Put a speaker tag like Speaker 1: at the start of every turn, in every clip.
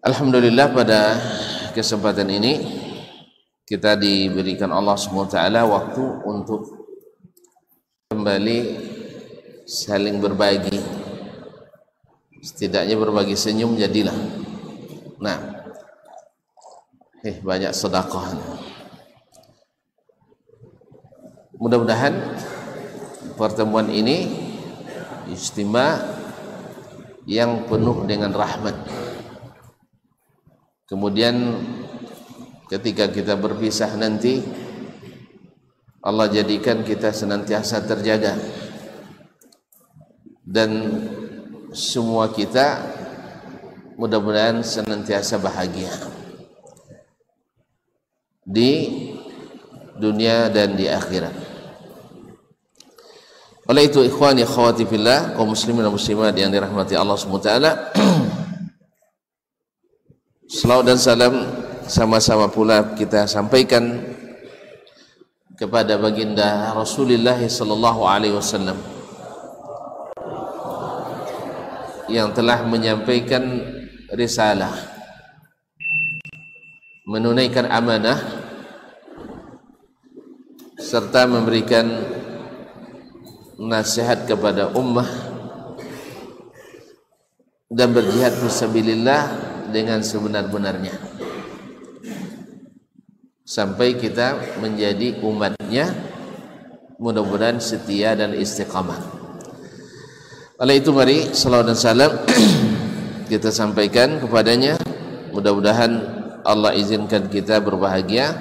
Speaker 1: Alhamdulillah, pada kesempatan ini kita diberikan Allah SWT waktu untuk kembali saling berbagi, setidaknya berbagi senyum jadilah. Nah, banyak sedekah. Mudah-mudahan pertemuan ini istimewa yang penuh dengan rahmat. Kemudian ketika kita berpisah nanti, Allah jadikan kita senantiasa terjaga dan semua kita mudah-mudahan senantiasa bahagia di dunia dan di akhirat. Oleh itu, ikhwani akhwati fillah, kaum muslimin dan muslimat yang dirahmati Allah SWT, selawat dan salam sama-sama pula kita sampaikan kepada baginda Rasulullah sallallahu alaihi wasallam yang telah menyampaikan risalah, menunaikan amanah serta memberikan nasihat kepada ummah dan berjihad fisabilillah dengan sebenar-benarnya sampai kita menjadi umatnya, mudah-mudahan setia dan istiqamah. Oleh itu, mari salawat dan salam kita sampaikan kepadanya, mudah-mudahan Allah izinkan kita berbahagia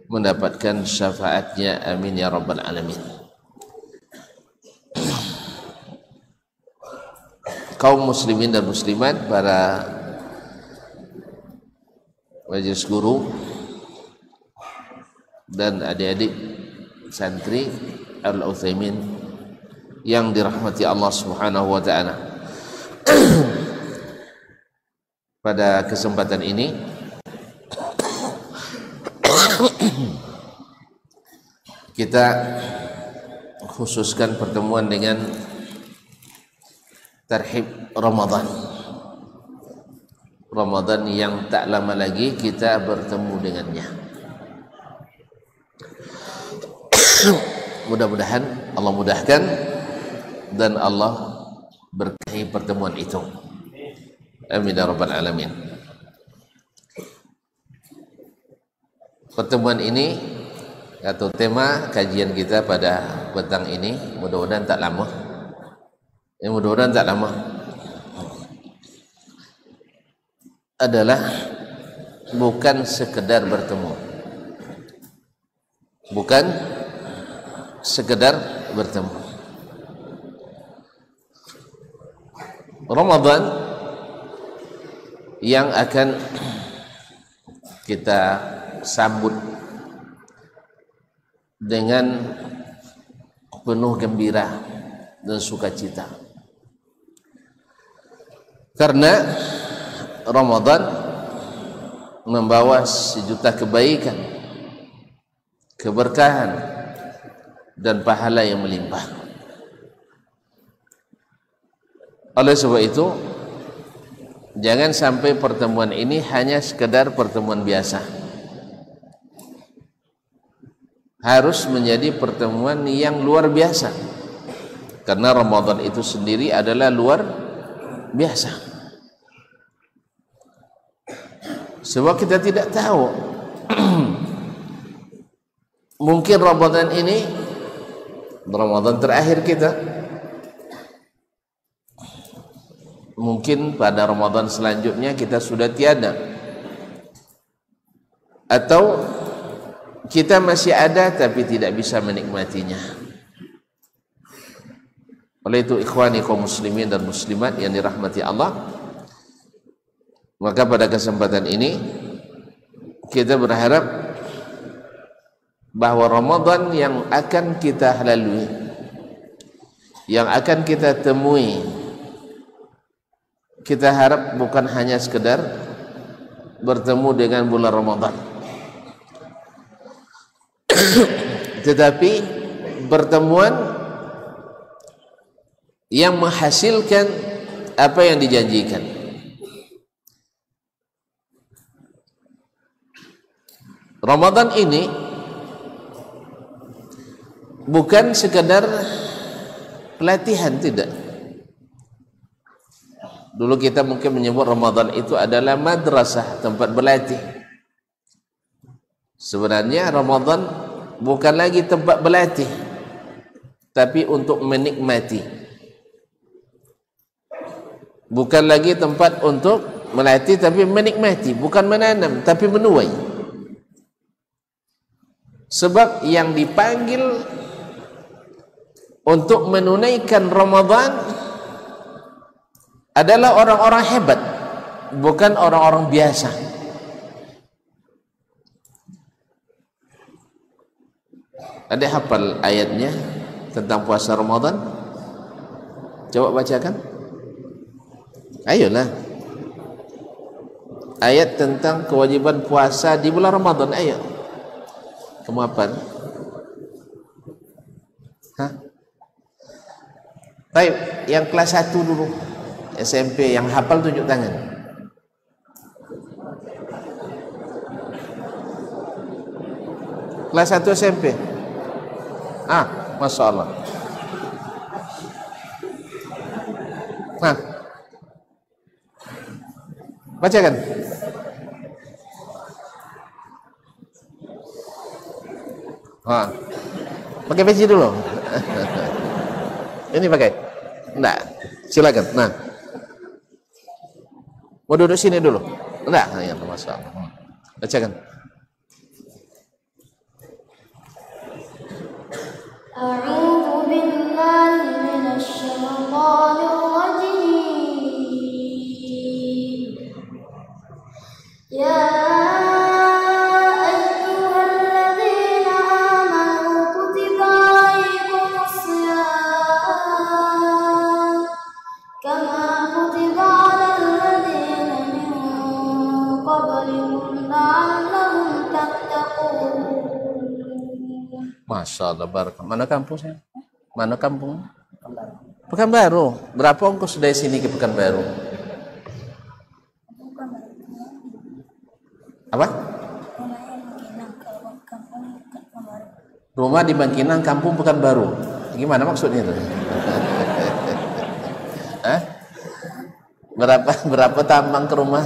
Speaker 1: mendapatkan syafaatnya, amin ya rabbal alamin. Kaum muslimin dan muslimat, para majelis guru dan adik-adik santri Al-Utsaimin yang dirahmati Allah Subhanahu wa taala. Pada kesempatan ini kita khususkan pertemuan dengan tarhib Ramadan yang tak lama lagi kita bertemu dengannya. Mudah-mudahan Allah mudahkan dan Allah berkahi pertemuan itu, amin ya rabbal alamin. Pertemuan ini atau tema kajian kita pada petang ini mudah-mudahan tak lama, adalah bukan sekedar bertemu, Ramadan yang akan kita sambut dengan penuh gembira dan sukacita, karena Ramadan membawa sejuta kebaikan, keberkahan dan pahala yang melimpah. Oleh sebab itu, jangan sampai pertemuan ini hanya sekedar pertemuan biasa. Harus menjadi pertemuan yang luar biasa, karena Ramadan itu sendiri adalah luar biasa. Sebab kita tidak tahu mungkin Ramadan ini Ramadan terakhir kita, mungkin pada Ramadan selanjutnya kita sudah tiada, atau kita masih ada tapi tidak bisa menikmatinya. Oleh itu, ikhwani kaum muslimin dan muslimat yang dirahmati Allah, maka pada kesempatan ini kita berharap bahwa Ramadan yang akan kita lalui, yang akan kita temui, kita harap bukan hanya sekedar bertemu dengan bulan Ramadan, tetapi pertemuan yang menghasilkan apa yang dijanjikan. Ramadan ini bukan sekedar pelatihan, tidak. Dulu kita mungkin menyebut Ramadan itu adalah madrasah, tempat berlatih. Sebenarnya Ramadan bukan lagi tempat berlatih, tapi untuk menikmati. Bukan lagi tempat untuk melatih, tapi menikmati. Bukan menanam, tapi menuai. Sebab yang dipanggil untuk menunaikan Ramadan adalah orang-orang hebat, bukan orang-orang biasa. Ada hafal ayatnya tentang puasa Ramadan? Coba bacakan. Ayolah. Ayat tentang kewajiban puasa di bulan Ramadan, ayo. Kamu hafal? Hah? Baik, yang kelas 1 dulu. SMP yang hafal tunjuk tangan. Kelas 1 SMP. Masya Allah. Nah, bacakan. Pakai peci dulu. Ini pakai. Enggak. Silakan. Nah. Mau duduk sini dulu. Enggak. Ya, Masya Allah. Bacakan.
Speaker 2: A'udzu billahi minasy syaithanir rajim. Ya ayyuhalladzina amanu kutiba alaikumus shiyam kama kutiba alal ladzina min qablikum la'allakum tattaqun.
Speaker 1: Masya Allah, barakallah. Mana kampusnya? Mana kampung? Pekanbaru. Berapa ongkos dari sini ke Pekanbaru? Apa? Rumah di Bangkinang, kampung Pekanbaru. Gimana maksudnya itu? Berapa tambang ke rumah?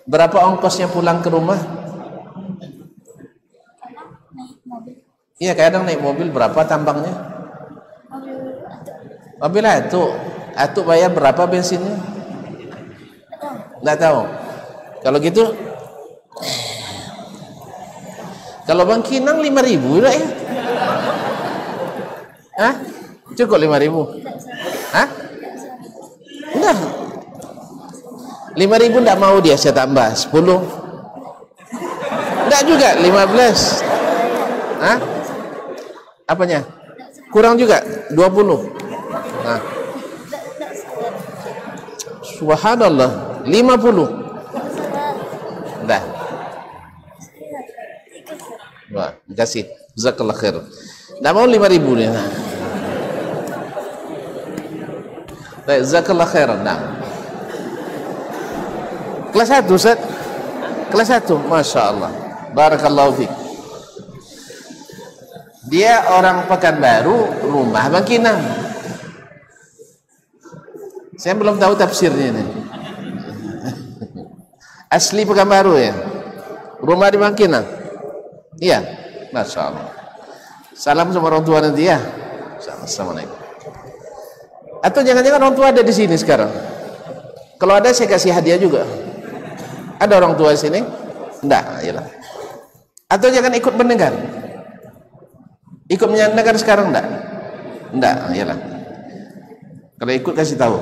Speaker 1: Berapa ongkosnya pulang ke rumah? Iya, kadang naik mobil. Berapa tambangnya? Mobil Atuk bayar berapa bensinnya? Nggak tahu. Kalau gitu, kalau Bangkinang 5.000 udah ya? Cukup 5.000? Enggak. 5.000 enggak mau dia, saya tambah 10. Enggak juga 15. Apanya? Kurang juga 20. Nah. Subhanallah, 50. Dah. Wah, dikasih. Jazakallah khair. Enggak mau 5.000 nih. Baik, jazakallah khairan. Nah. Kelas 1, Ustaz. Kelas 1, Masya Allah. Barakallahu fiik. Dia orang Pekanbaru, rumah Bangkinang. Saya belum tahu tafsirnya ini. Asli Pekanbaru ya? Rumah di Bangkinang? Iya, Masya Allah. Salam sama orang tua nanti ya. Assalamualaikum. Atau jangan-jangan orang tua ada di sini sekarang? Kalau ada saya kasih hadiah juga. Ada orang tua di sini? Enggak, iyalah. Atau jangan ikut mendengar. Ikut menyandarkan sekarang enggak? Enggak, iyalah. Kalau ikut kasih tahu.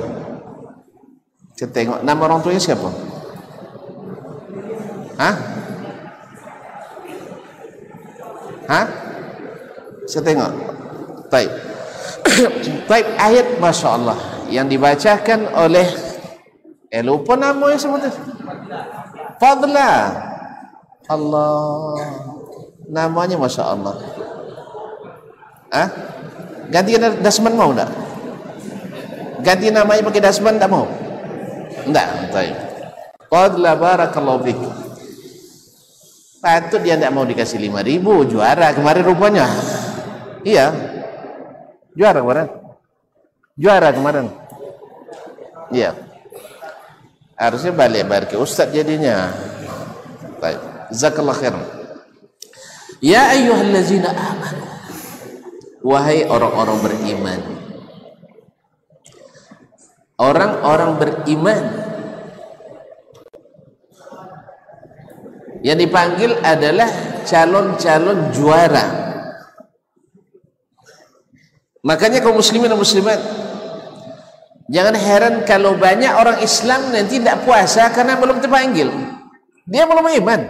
Speaker 1: Saya tengok nama orang tuanya siapa? Saya tengok. Baik. Baik, ayat Masya Allah yang dibacakan oleh lupa namanya sebutnya. Fadla. Allah. Namanya Masya Allah. Ganti Dasman mau enggak? Ganti namanya pakai Dasman enggak mau? Enggak, baik. Fadla barakallahu fik. Patut dia tidak mau dikasih 5.000, juara kemarin rupanya. Iya, juara kemarin. Iya, harusnya balik ke Ustadz jadinya. Baik, jazakallah khairan. Ya ayyuhallazina amanu, wahai orang-orang beriman. Orang-orang beriman yang dipanggil adalah calon-calon juara. Makanya kaum muslimin dan muslimat, jangan heran kalau banyak orang Islam yang tidak puasa karena belum terpanggil. Dia belum iman.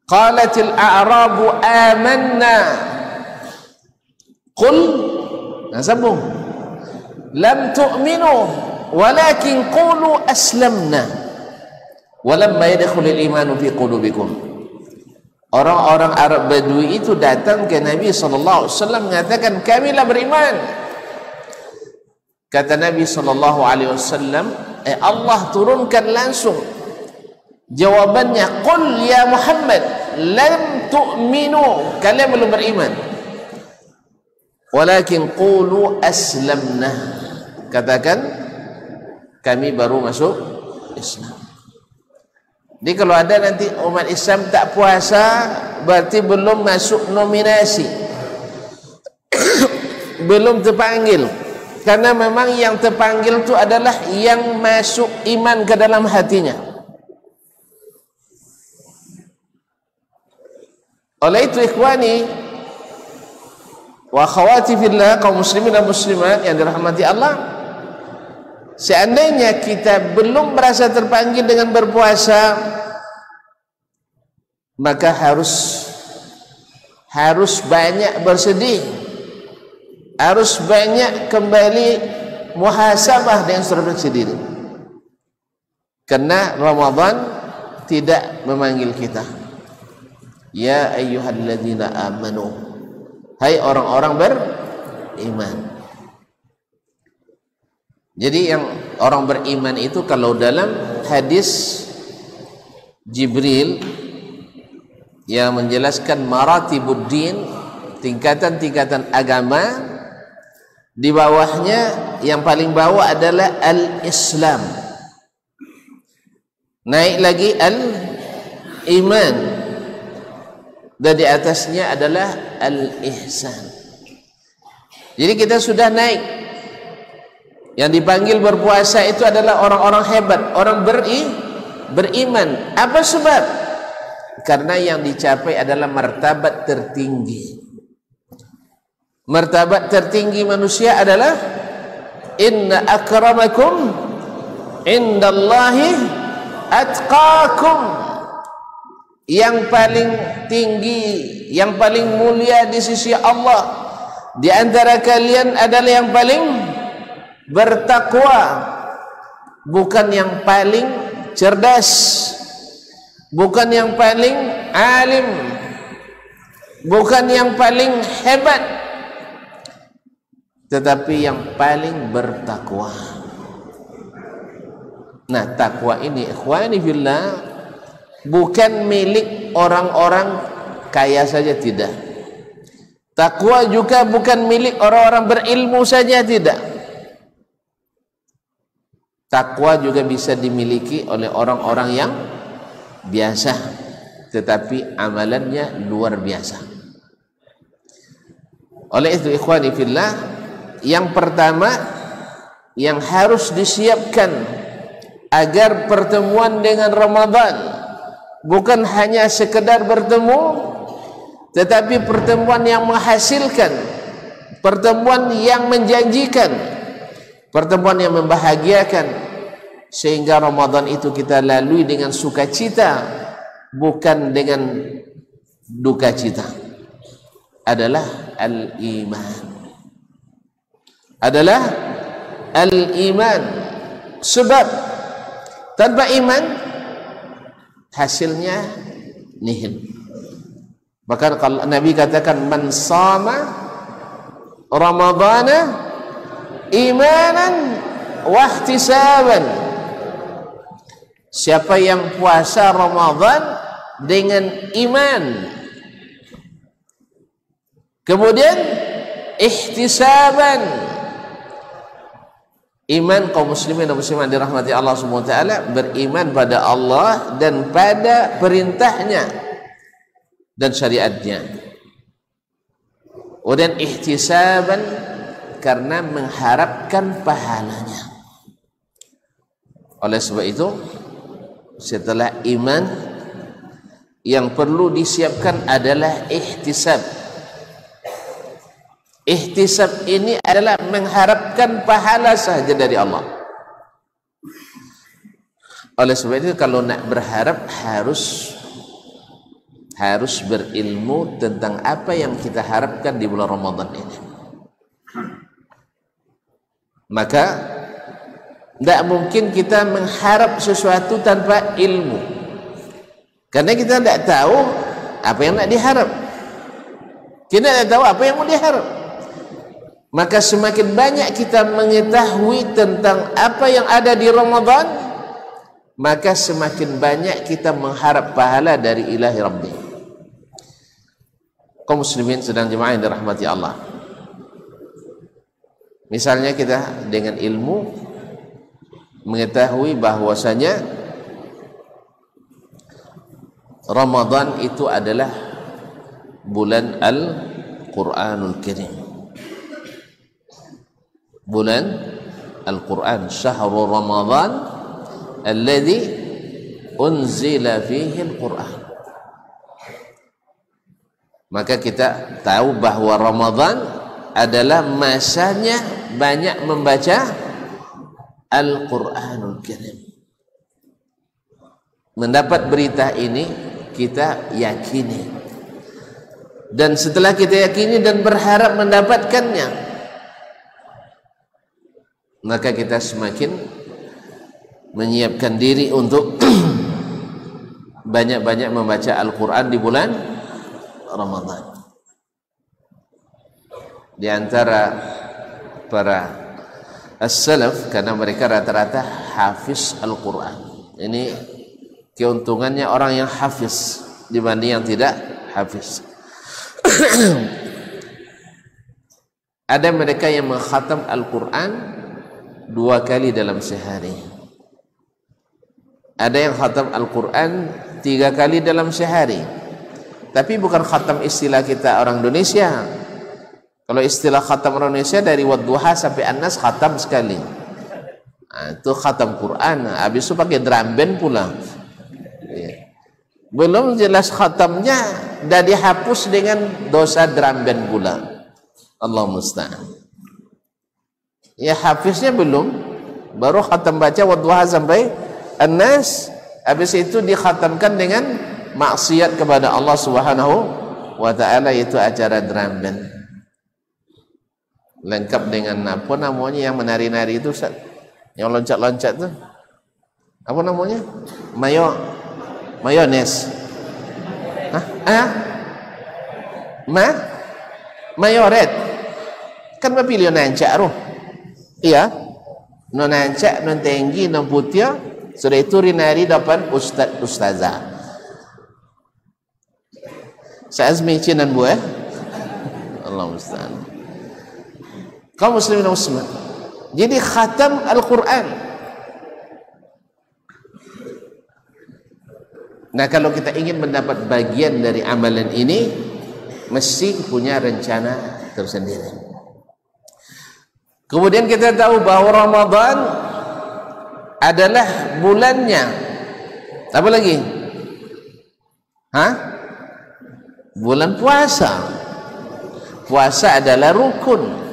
Speaker 1: Qalatil a'rabu amanna. Qul, sambung. Lam tu'minu walakin qulu aslamna walamma yadkhulul imanu fi qulubikum. Orang-orang Arab Badui itu datang ke Nabi SAW mengatakan, kamilah beriman. Kata Nabi SAW, Allah turunkan langsung jawabannya, qul ya Muhammad lam tu'minu, kalian belum beriman, walakin qulu aslamna, katakan kami baru masuk Islam. Jadi kalau ada nanti umat Islam tak puasa, berarti belum masuk nominasi, belum terpanggil. Karena memang yang terpanggil itu adalah yang masuk iman ke dalam hatinya. Oleh itu ikhwani wa akhwati fillah, kaum muslimin dan muslimat yang dirahmati Allah, seandainya kita belum merasa terpanggil dengan berpuasa, maka harus banyak bersedih, harus banyak kembali muhasabah dengan introspeksi diri, karena Ramadan tidak memanggil kita. Ya ayyuhalladzina amanu, hai orang-orang beriman. Jadi yang orang beriman itu, kalau dalam hadis Jibril yang menjelaskan maratibuddin, tingkatan-tingkatan agama, di bawahnya yang paling bawah adalah al-Islam, naik lagi al-iman, dan di atasnya adalah al-ihsan. Jadi kita sudah naik. Yang dipanggil berpuasa itu adalah orang-orang hebat, orang beriman. Apa sebab? Karena yang dicapai adalah martabat tertinggi. Martabat tertinggi manusia adalah inna akramakum indallahi atqakum. Yang paling tinggi, yang paling mulia di sisi Allah di antara kalian adalah yang paling bertakwa, bukan yang paling cerdas, bukan yang paling alim, bukan yang paling hebat, tetapi yang paling bertakwa. Nah, takwa ini ikhwani fillah bukan milik orang-orang kaya saja, tidak. Takwa juga bukan milik orang-orang berilmu saja, tidak. Takwa juga bisa dimiliki oleh orang-orang yang biasa, tetapi amalannya luar biasa. Oleh itu ikhwani fillah, yang pertama yang harus disiapkan agar pertemuan dengan Ramadan bukan hanya sekedar bertemu, tetapi pertemuan yang menghasilkan, pertemuan yang menjanjikan, pertemuan yang membahagiakan, sehingga Ramadan itu kita lalui dengan sukacita, bukan dengan duka cita. Adalah al-iman, adalah al-iman. Sebab tanpa iman hasilnya nihil. Bahkan kalau Nabi katakan, man sama Ramadana imanan wahtisaban, siapa yang puasa Ramadan dengan iman, kemudian ihtisaban, iman kaum muslimin dan muslimat dirahmati Allah Subhanahu wa taala, beriman pada Allah dan pada perintahnya dan syariatnya. Kemudian ihtisaban karena mengharapkan pahalanya. Oleh sebab itu, setelah iman, yang perlu disiapkan adalah ihtisab. Ihtisab ini adalah mengharapkan pahala sahaja dari Allah. Oleh sebab itu, kalau nak berharap harus berilmu tentang apa yang kita harapkan di bulan Ramadan ini. Maka tidak mungkin kita mengharap sesuatu tanpa ilmu, karena kita tidak tahu apa yang nak diharap. Kita tidak tahu apa yang mau diharap. Maka semakin banyak kita mengetahui tentang apa yang ada di Ramadan, maka semakin banyak kita mengharap pahala dari ilahi Rabbi. Kaum muslimin sedang jemaah yang dirahmati Allah, misalnya kita dengan ilmu mengetahui bahwasanya Ramadan itu adalah bulan Al-Quranul Karim, bulan Al-Quran, syahrul Ramadan alladhi unzila fihi Al-Quran. Maka kita tahu bahwa Ramadan adalah masanya banyak membaca Al-Quranul Karim. Mendapat berita ini kita yakini, dan setelah kita yakini dan berharap mendapatkannya, maka kita semakin menyiapkan diri untuk banyak-banyak membaca Al-Quran di bulan Ramadan. Di antara para as-salaf, karena mereka rata-rata hafiz Al-Quran. Ini keuntungannya orang yang hafiz dibanding yang tidak hafiz. Ada mereka yang mengkhatam Al-Quran 2 kali dalam sehari. Ada yang khatam Al-Quran 3 kali dalam sehari. Tapi bukan khatam istilah kita orang Indonesia. Kalau istilah khatam orang Indonesia dari Wadduha sampai An-Nas khatam sekali. Nah, itu khatam Quran. Habis itu pakai drum band pula. Belum jelas khatamnya dah dihapus dengan dosa drum band pula. Allah musta'an. Ya hafiznya belum, baru khatam baca Wadduha sampai An-Nas. Habis itu dikhatamkan dengan maksiat kepada Allah Subhanahu wa taala, yaitu acara drum band. Lengkap dengan apa namanya yang menari-nari itu, Ustaz? Yang loncat-loncat tuh. Apa namanya? Mayones. Mayoret. Kan mapilio nancak roh. Iya. Non nancak, non tinggi, non putih. Sudah itu rinari depan ustazah. Saya azmi cinan buah. Allah musta'an. Kaum muslimin dan muslimat. Jadi khatam Al-Quran. Nah, kalau kita ingin mendapat bagian dari amalan ini, mesti punya rencana tersendiri. Kemudian kita tahu bahwa Ramadan adalah bulannya. Apa lagi? Bulan puasa. Puasa adalah rukun.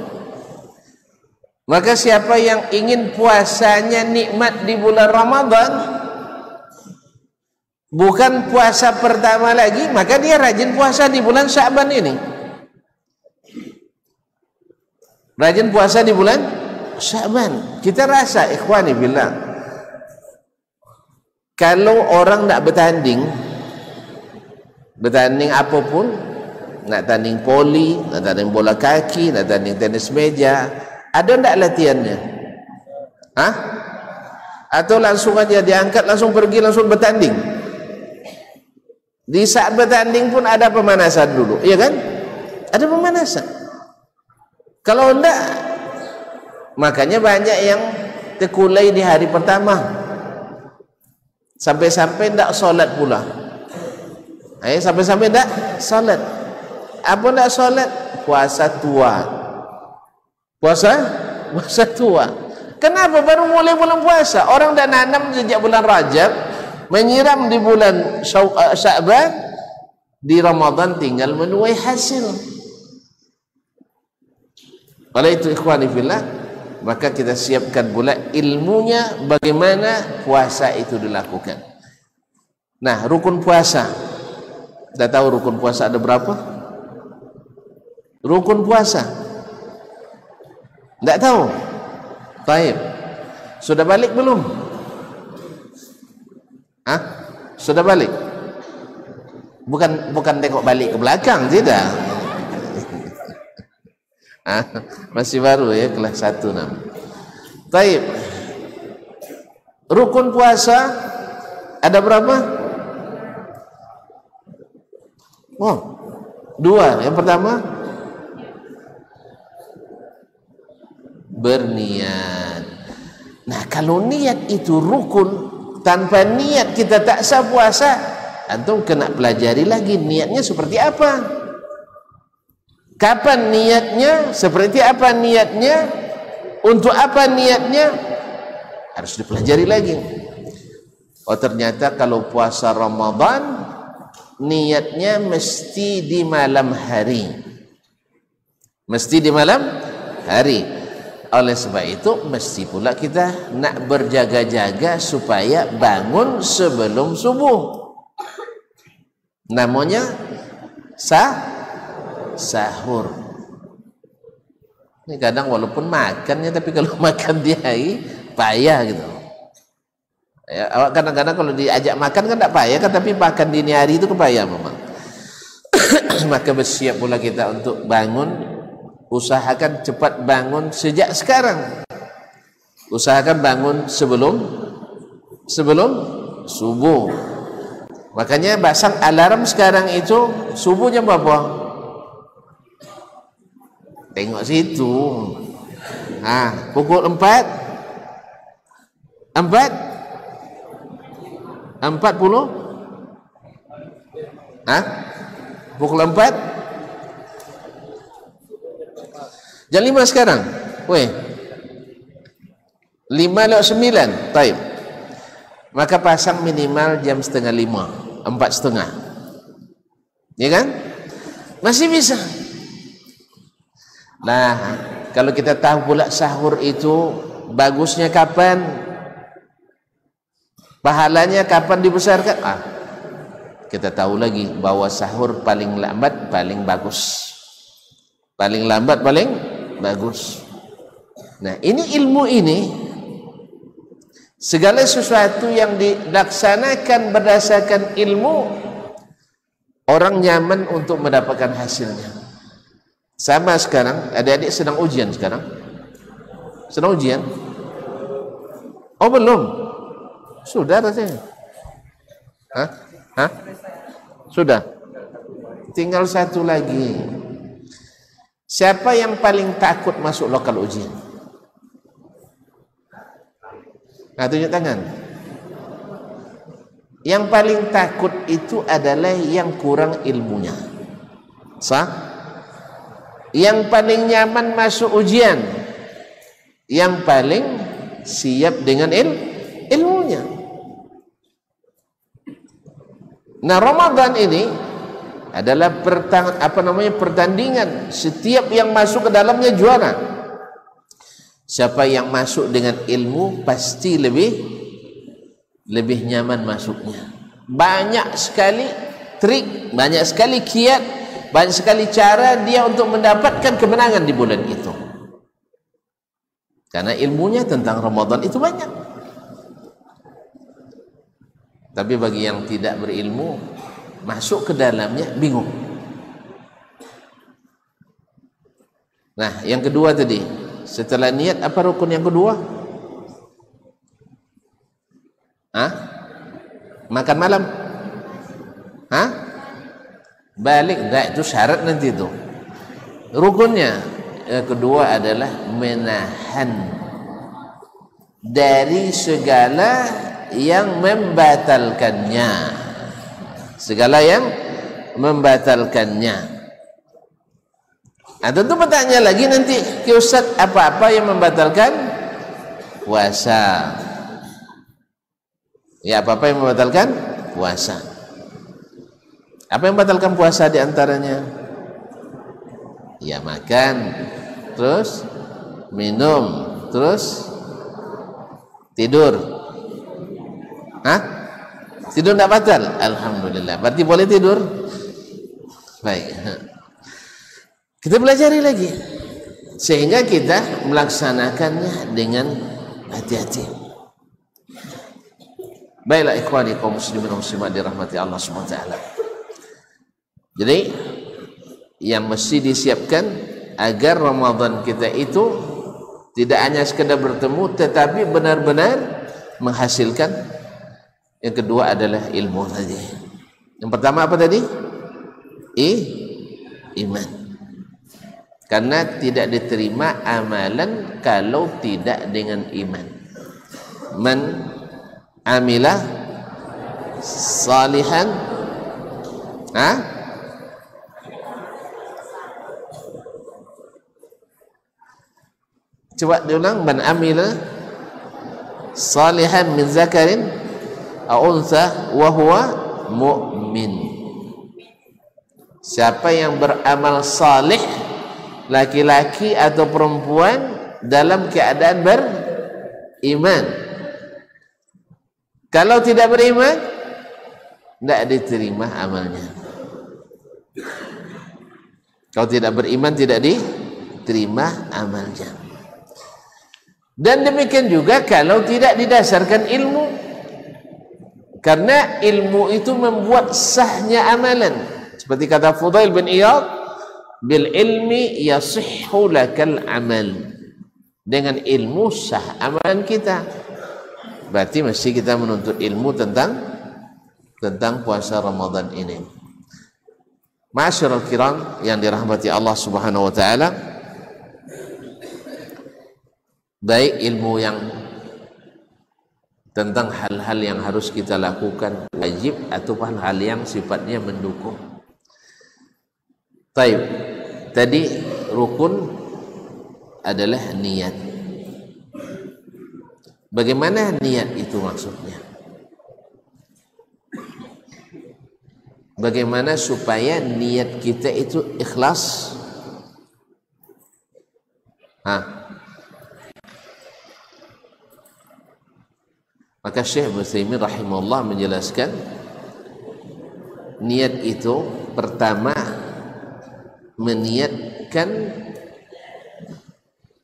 Speaker 1: Maka siapa yang ingin puasanya nikmat di bulan Ramadan, bukan puasa pertama lagi, maka dia rajin puasa di bulan Sya'ban ini. Rajin puasa di bulan Sya'ban. Kita rasa, ikhwani billah, kalau orang nak bertanding apapun, nak tanding poli, nak tanding bola kaki, nak tanding tenis meja, ada tak latihannya? Atau langsung aja diangkat, langsung pergi, langsung bertanding. Di saat bertanding pun ada pemanasan dulu, iya kan? Ada pemanasan. Kalau enggak, makanya banyak yang terkulai di hari pertama, sampai-sampai enggak sholat pula. Sampai-sampai enggak sholat. Apa enggak sholat? Puasa tua. Puasa tua. Kenapa baru mulai bulan puasa? Orang dah nanam sejak bulan Rajab, menyiram di bulan Sya'ban, di Ramadan tinggal menuai hasil. Oleh itu ikhwani fillah, maka kita siapkan pula ilmunya bagaimana puasa itu dilakukan. Nah, rukun puasa. Dah tahu rukun puasa ada berapa? Rukun puasa. Tak tahu? Baik. Sudah balik belum? Sudah balik? Bukan tengok balik ke belakang, tidak. Masih baru ya, kelas 1 nam. Baik. Rukun puasa ada berapa? Oh, 2. Yang pertama berniat. Nah, kalau niat itu rukun, tanpa niat kita tak sah puasa. Antum kena pelajari lagi niatnya seperti apa, kapan niatnya, seperti apa niatnya, untuk apa niatnya, harus dipelajari lagi. Oh, ternyata kalau puasa Ramadan niatnya mesti di malam hari, mesti di malam hari. Oleh sebab itu mesti pula kita nak berjaga-jaga supaya bangun sebelum subuh. Namanya sahur. Ini kadang walaupun makannya, tapi kalau makan di hari payah gitu. Ya, awak kadang-kadang kalau diajak makan kan tak payah kan, tapi makan dini hari itu payah memang. Maka bersiap pula kita untuk bangun. Usahakan cepat bangun sejak sekarang. Usahakan bangun sebelum subuh. Makanya pasang alarm sekarang itu subuh jam berapa? Tengok situ. Pukul 4. 40? Pukul 4? Jam 5 sekarang. Weh. 5:09. Baik. Maka pasang minimal jam 4:30, 4:30. Ya kan? Masih bisa. Nah, kalau kita tahu pula sahur itu bagusnya kapan, pahalanya kapan dibesarkan, kita tahu lagi bahwa sahur paling lambat paling bagus, paling lambat paling bagus. Nah, ini ilmu ini, segala sesuatu yang dilaksanakan berdasarkan ilmu, orang nyaman untuk mendapatkan hasilnya. Sama sekarang, adik-adik sedang ujian sekarang. Sedang ujian? Oh, belum? Sudah rasanya? Sudah? Tinggal 1 lagi. Siapa yang paling takut masuk lokal ujian? Tunjuk tangan. Yang paling takut itu adalah yang kurang ilmunya. Sah? Yang paling nyaman masuk ujian, yang paling siap dengan ilmunya. Nah, Ramadan ini adalah pertandingan. Setiap yang masuk ke dalamnya juara. Siapa yang masuk dengan ilmu pasti lebih nyaman masuknya. Banyak sekali trik, banyak sekali kiat, banyak sekali cara dia untuk mendapatkan kemenangan di bulan itu. Karena ilmunya tentang Ramadan itu banyak. Tapi bagi yang tidak berilmu, masuk ke dalamnya bingung. Nah, yang kedua tadi, setelah niat apa rukun yang kedua? Hah? Makan malam? Hah? Balik, enggak, itu syarat nanti itu. Rukunnya yang kedua adalah menahan dari segala yang membatalkannya. Segala yang membatalkannya. Nah, tentu bertanya lagi nanti ke Ustaz, apa-apa yang membatalkan puasa? Ya, apa-apa yang membatalkan puasa. Apa yang membatalkan puasa di antaranya? Ya, makan, terus minum, terus tidur. Hah? Tidur tidak batal? Alhamdulillah. Berarti boleh tidur? Baik. Kita pelajari lagi sehingga kita melaksanakannya dengan hati-hati. Baiklah ikhwani kaum muslimin dan muslimat dirahmati Allah Subhanahu wa taala. Jadi yang mesti disiapkan agar Ramadan kita itu tidak hanya sekedar bertemu tetapi benar-benar menghasilkan. Yang kedua adalah ilmu tadi. Yang pertama apa tadi? Iman. Karena tidak diterima amalan kalau tidak dengan iman. Man amila salihan, coba diulang. Man amila salihan min zakarin aw untha wa huwa mu'min. Siapa yang beramal salih, laki-laki atau perempuan, dalam keadaan beriman. Kalau tidak beriman, tidak diterima amalnya. Kalau tidak beriman, tidak diterima amalnya. Dan demikian juga kalau tidak didasarkan ilmu. Karena ilmu itu membuat sahnya amalan. Seperti kata Fudail bin Iyad, bil ilmi yasihhu lakal amal. Dengan ilmu sah amalan kita. Berarti mesti kita menuntut ilmu tentang puasa Ramadan ini. Ma'asyiral kiram yang dirahmati Allah Subhanahu wa taala, baik ilmu yang tentang hal-hal yang harus kita lakukan wajib atau hal-hal yang sifatnya mendukung. Taib. Tadi rukun adalah niat. Bagaimana niat itu maksudnya? Bagaimana supaya niat kita itu ikhlas? Maka Syekh Utsaimin rahimahullah menjelaskan, niat itu pertama meniatkan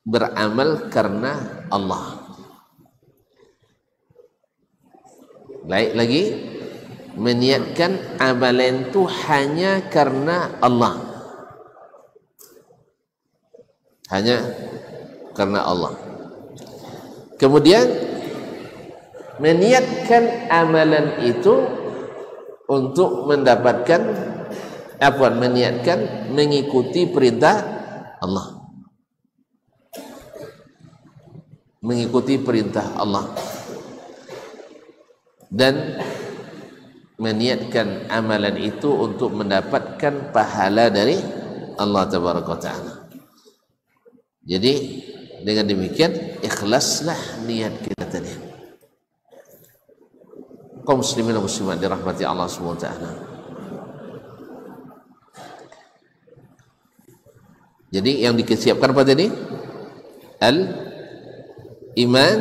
Speaker 1: beramal karena Allah. Baik lagi, meniatkan amalan itu hanya karena Allah. Hanya karena Allah. Kemudian meniatkan amalan itu untuk mendapatkan meniatkan mengikuti perintah Allah. Mengikuti perintah Allah. Dan meniatkan amalan itu untuk mendapatkan pahala dari Allah Tabaraka Ta'ala. Jadi dengan demikian ikhlaslah niat kita tadi. Kaum muslimin dan muslimat dirahmati Allah Subhanahu wa taala. Jadi yang disiapkan apa tadi? Al-iman.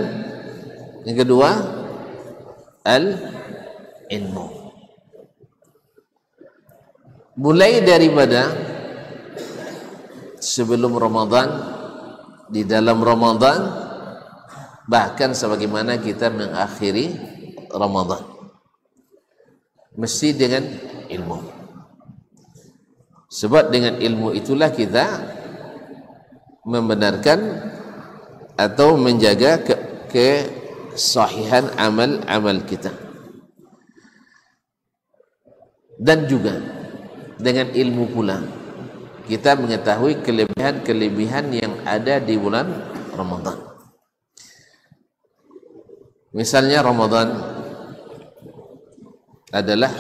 Speaker 1: Yang kedua al-ilmu. Mulai daripada sebelum Ramadan, di dalam Ramadan, bahkan sebagaimana kita mengakhiri Ramadan, mesti dengan ilmu. Sebab dengan ilmu itulah kita membenarkan atau menjaga kesahihan amal-amal kita. Dan juga dengan ilmu pula kita mengetahui kelebihan-kelebihan yang ada di bulan Ramadan. Misalnya Ramadan adalah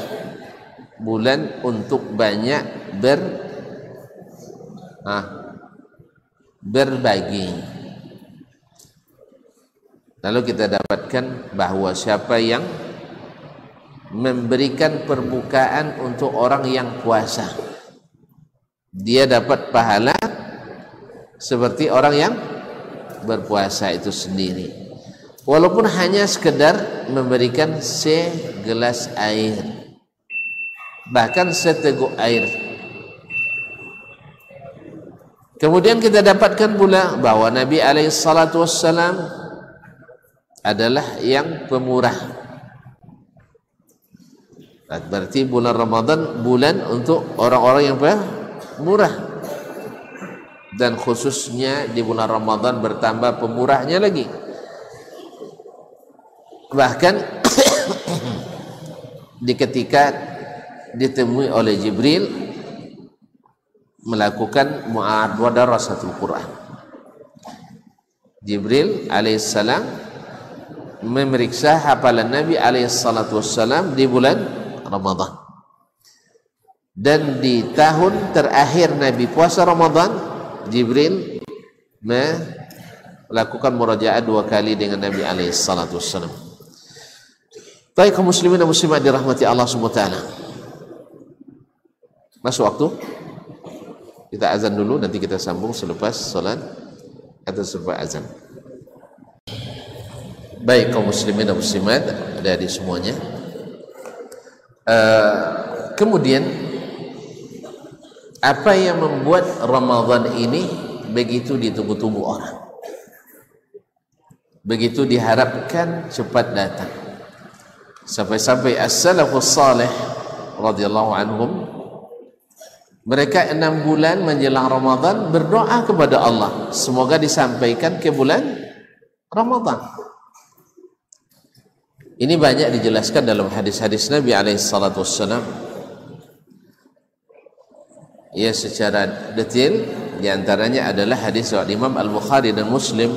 Speaker 1: bulan untuk banyak berbagi. Lalu kita dapatkan bahawa siapa yang memberikan perbukaan untuk orang yang puasa, dia dapat pahala seperti orang yang berpuasa itu sendiri, walaupun hanya sekedar memberikan segelas air, bahkan seteguk air. Kemudian kita dapatkan pula bahawa Nabi SAW adalah yang pemurah. Berarti bulan Ramadan bulan untuk orang-orang yang murah, dan khususnya di bulan Ramadan bertambah pemurahnya lagi. Bahkan di ketika ditemui oleh Jibril melakukan muadarasatul Quran, Jibril alaihissalam memeriksa hafalan Nabi alaihissalam di bulan Ramadan. Dan di tahun terakhir Nabi puasa Ramadan, Jibril melakukan murajaah 2 kali dengan Nabi alaihissalam. Baik kaum muslimin dan muslimat dirahmati Allah SWT. Masuk waktu. Kita azan dulu, nanti kita sambung selepas salat atau selepas azan. Baik kaum muslimin dan muslimat dari semuanya. Kemudian apa yang membuat Ramadan ini begitu ditunggu-tunggu orang, begitu diharapkan cepat datang, sampai-sampai as-salafus salih radhiyallahu anhum, mereka 6 bulan menjelang Ramadan berdoa kepada Allah semoga disampaikan ke bulan Ramadan. Ini banyak dijelaskan dalam hadis-hadis Nabi alaihissalam. Ya, secara detail di antaranya adalah hadis riwayat Imam Al-Bukhari dan Muslim.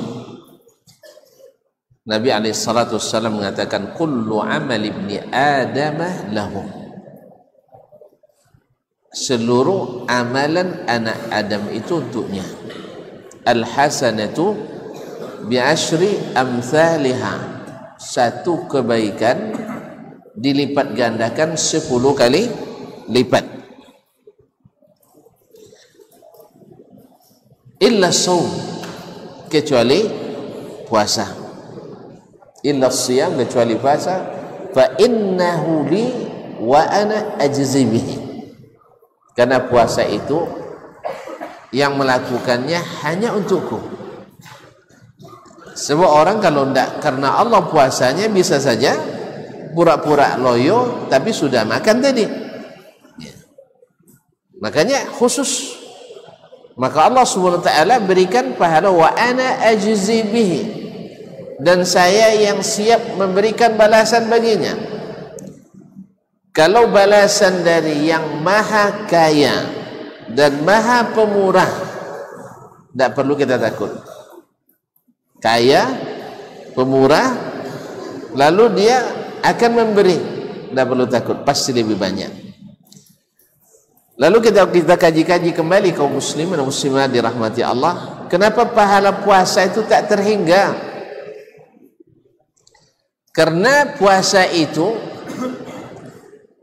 Speaker 1: Nabi alaihissalam mengatakan kullu amal ibni Adam lahu. Seluruh amalan anak Adam itu untuknya. Al-hasanatu bi asyri amthaliha. Satu kebaikan dilipat gandakan 10 kali lipat. Illa saum, kecuali puasa. Illa siyam, kecuali puasa. Fa innahu li wa ana ajzi bihi. Karena puasa itu yang melakukannya hanya untukku. Sebab orang kalau tidak karena Allah puasanya bisa saja pura-pura loyo tapi sudah makan tadi ya. Makanya khusus, maka Allah SWT berikan pahala wa ana ajzi bihi, dan saya yang siap memberikan balasan baginya. Kalau balasan dari yang maha kaya dan maha pemurah, tidak perlu kita takut. Kaya, pemurah, lalu dia akan memberi, tidak perlu takut, pasti lebih banyak. Lalu kita kaji-kaji kembali kaum muslimin dan muslimat dirahmati Allah, kenapa pahala puasa itu tak terhingga? Karena puasa itu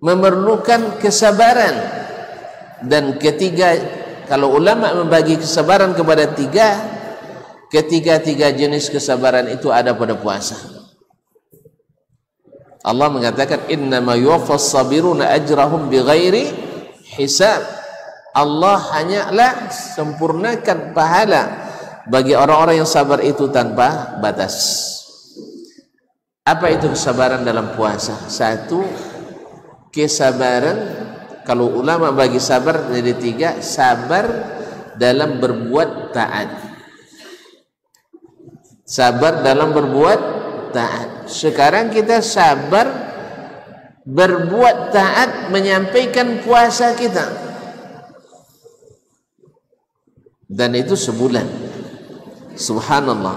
Speaker 1: memerlukan kesabaran, dan ketiga, kalau ulama membagi kesabaran kepada 3, ketiga-tiga jenis kesabaran itu ada pada puasa. Allah mengatakan innama yuwaffas sabiruna ajrahum bighairi hisab. Allah hanyalah sempurnakan pahala bagi orang-orang yang sabar itu tanpa batas. Apa itu kesabaran dalam puasa? 1, kesabaran, kalau ulama bagi sabar jadi 3, sabar dalam berbuat taat. Sabar dalam berbuat taat. Sekarang kita sabar berbuat taat menyampaikan puasa kita, dan itu sebulan. Subhanallah,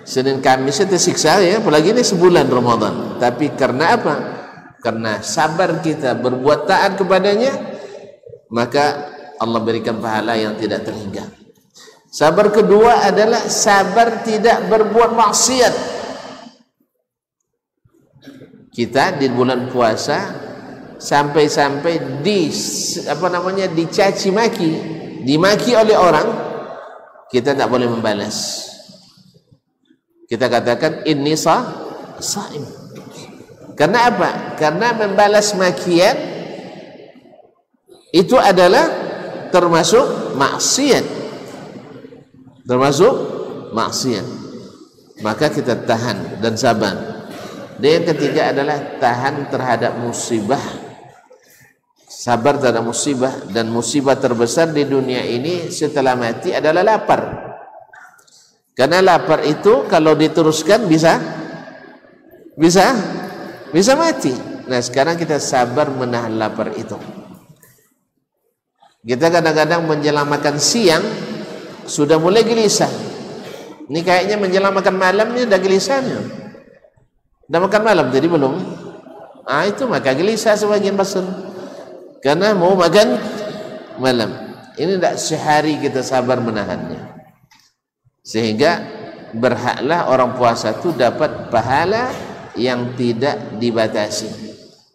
Speaker 1: Senin Kamis tersiksa ya, apalagi ini sebulan Ramadan. Tapi karena apa? Karena sabar kita berbuat taat kepadanya, maka Allah berikan pahala yang tidak terhingga. Sabar kedua adalah sabar tidak berbuat maksiat. Kita di bulan puasa sampai-sampai dicaci maki, dimaki oleh orang, kita tak boleh membalas. Kita katakan inni saim. Karena apa? Karena membalas makian itu adalah termasuk maksiat. Maka kita tahan dan sabar. Dan yang ketiga adalah tahan terhadap musibah. Sabar terhadap musibah, dan musibah terbesar di dunia ini setelah mati adalah lapar. Karena lapar itu kalau diteruskan bisa mati. Nah, sekarang kita sabar menahan lapar itu. Kita kadang-kadang menjelang makan siang sudah mulai gelisah. Ini kayaknya menjelang makan malamnya udah gelisahnya. Udah makan malam jadi belum? Itu maka gelisah sebagian pasal. Karena mau makan malam. Ini tidak sehari kita sabar menahannya. Sehingga berhaklah orang puasa itu dapat pahala yang tidak dibatasi.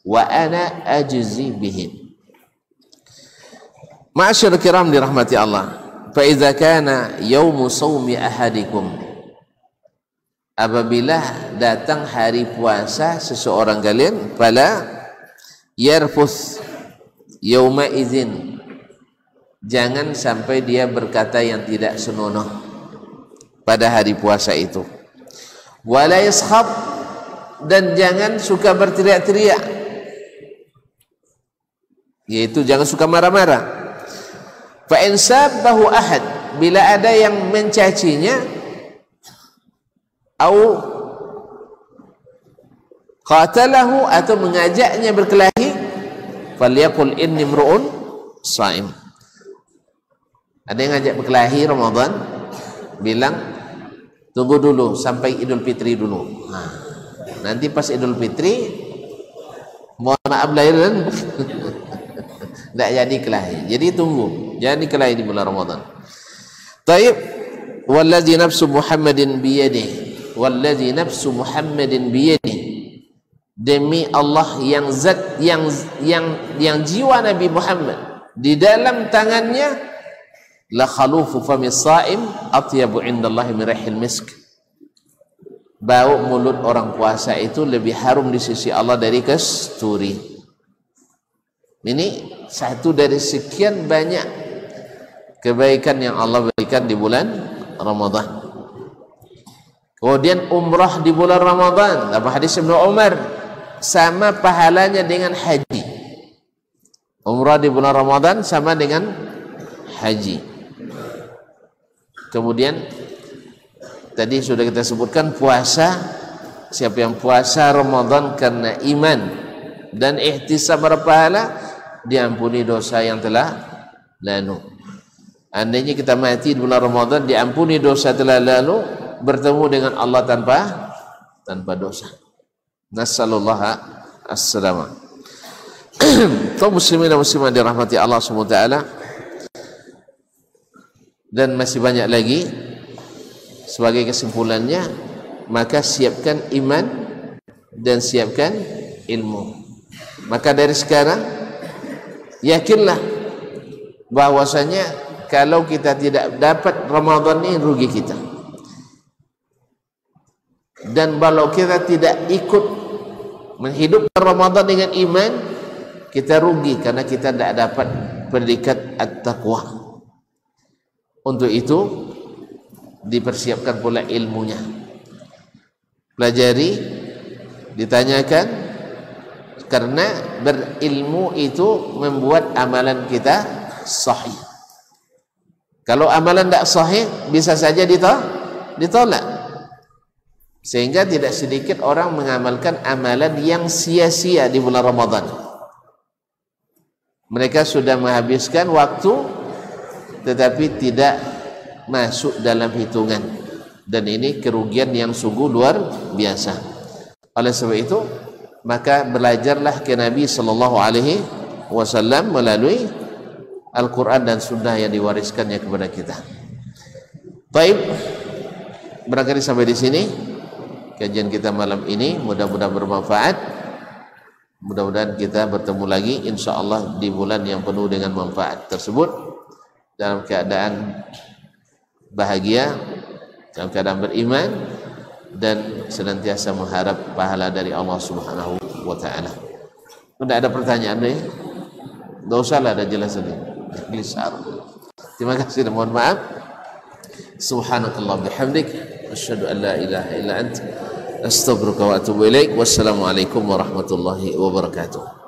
Speaker 1: Wa ana ajzi bihim. Ma'asyar kiram dirahmati Allah. Fa idza kana yaumu shaumi ahadikum, apabila datang hari puasa seseorang kalian, fala yarfus yauma idzin, jangan sampai dia berkata yang tidak senonoh pada hari puasa itu. Wala yaskhab, dan jangan suka berteriak-teriak, yaitu jangan suka marah-marah. Fa in sabbahu ahad, bila ada yang mencacinya, au qatalahu, atau mengajaknya berkelahi, falyaqul inni mru'un shaim. Ada yang ngajak berkelahi Ramadan, bilang tunggu dulu sampai Idul Fitri dulu. Nanti pas Idul Fitri mohon maaf lahir dan tidak jadi kelahi. Jadi tunggu, jadi kelahi di bulan Ramadan. Taib, wallazi nafsu Muhammadin biyadihi, wallazi nafsu Muhammadin biyadihi, demi Allah yang zat yang jiwa Nabi Muhammad di dalam tangannya, la khalufu fami shaim atyabu indallahi min rihil misk, bau mulut orang puasa itu lebih harum di sisi Allah dari kasturi. Ini satu dari sekian banyak kebaikan yang Allah berikan di bulan Ramadan. Kemudian umrah di bulan Ramadan, dalam hadis Ibnu Umar, sama pahalanya dengan haji. Umrah di bulan Ramadan sama dengan haji. Kemudian tadi sudah kita sebutkan puasa, siapa yang puasa Ramadan karena iman dan ihtisab berpahala, diampuni dosa yang telah lalu. Andainya kita mati di bulan Ramadan, diampuni dosa telah lalu, bertemu dengan Allah tanpa dosa. Nasallallahu as-salama. Kaum muslimin dan muslimat dirahmati Allah SWT, dan masih banyak lagi. Sebagai kesimpulannya, maka siapkan iman dan siapkan ilmu. Maka dari sekarang yakinlah bahwasanya kalau kita tidak dapat Ramadan ini, rugi kita. Dan kalau kita tidak ikut menghidupkan Ramadan dengan iman, kita rugi karena kita tidak dapat predikat at-taqwa. Untuk itu dipersiapkan pula ilmunya. Pelajari, ditanyakan, karena berilmu itu membuat amalan kita sahih. Kalau amalan tidak sahih, bisa saja ditolak. Sehingga tidak sedikit orang mengamalkan amalan yang sia-sia di bulan Ramadan. Mereka sudah menghabiskan waktu tetapi tidak masuk dalam hitungan, dan ini kerugian yang sungguh luar biasa. Oleh sebab itu, maka belajarlah ke Nabi sallallahu alaihi wasallam melalui Al-Quran dan Sunnah yang diwariskannya kepada kita. Baik, barangkali sampai di sini kajian kita malam ini, mudah-mudahan bermanfaat. Mudah-mudahan kita bertemu lagi insyaallah di bulan yang penuh dengan manfaat tersebut, dalam keadaan bahagia, dalam keadaan beriman, dan senantiasa mengharap pahala dari Allah Subhanahu wa taala. Tidak ada pertanyaan nih? Tidak usahlah, ada jelas ini. Terima kasih dan mohon maaf. Subhanakallah bihamdik, asyhadu an la ilaha illa anta, astaghfiruka wa atubu ilaik. Wassalamualaikum warahmatullahi wabarakatuh.